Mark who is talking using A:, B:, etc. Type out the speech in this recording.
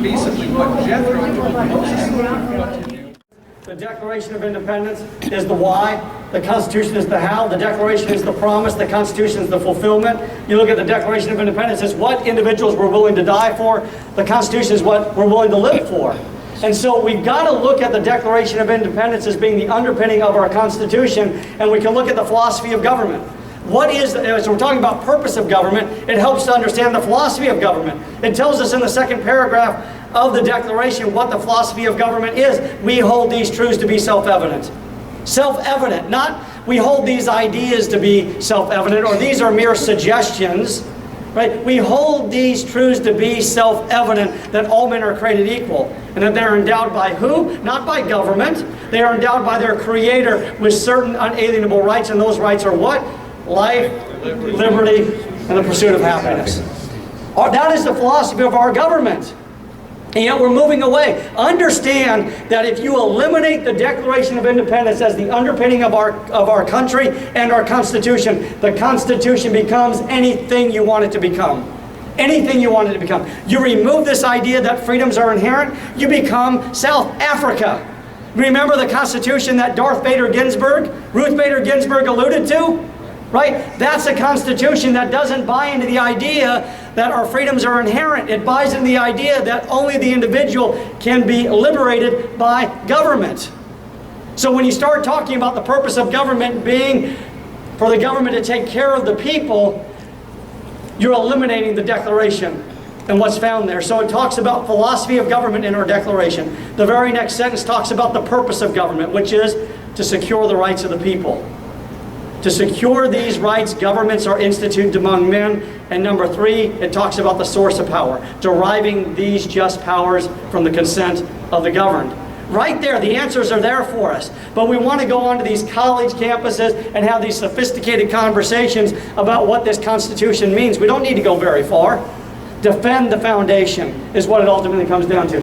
A: basically what Jethro told Moses what to do.
B: The Declaration of Independence is the why, the Constitution is the how, the Declaration is the promise, the Constitution is the fulfillment. You look at the Declaration of Independence, it's what individuals were willing to die for. The Constitution is what we're willing to live for. And so we've got to look at the Declaration of Independence as being the underpinning of our Constitution, and we can look at the philosophy of government. What is, as we're talking about purpose of government, it helps to understand the philosophy of government. It tells us in the second paragraph of the Declaration what the philosophy of government is. We hold these truths to be self-evident. Self-evident, not we hold these ideas to be self-evident, or these are mere suggestions. Right? We hold these truths to be self-evident, that all men are created equal, and that they're endowed by who? Not by government. They are endowed by their Creator with certain unalienable rights, and those rights are what? Life, liberty, and the pursuit of happiness. That is the philosophy of our government. And yet we're moving away. Understand that if you eliminate the Declaration of Independence as the underpinning of our country and our Constitution, the Constitution becomes anything you want it to become. Anything you want it to become. You remove this idea that freedoms are inherent, you become South Africa. Remember the Constitution that Ruth Bader Ginsburg alluded to? Right? That's a Constitution that doesn't buy into the idea that our freedoms are inherent. It buys into the idea that only the individual can be liberated by government. So when you start talking about the purpose of government being for the government to take care of the people, you're eliminating the Declaration and what's found there. So it talks about philosophy of government in our Declaration. The very next sentence talks about the purpose of government, which is to secure the rights of the people. To secure these rights, governments are instituted among men. And number 3, it talks about the source of power, deriving these just powers from the consent of the governed. Right there, the answers are there for us. But we want to go onto these college campuses and have these sophisticated conversations about what this Constitution means. We don't need to go very far. Defend the foundation is what it ultimately comes down to.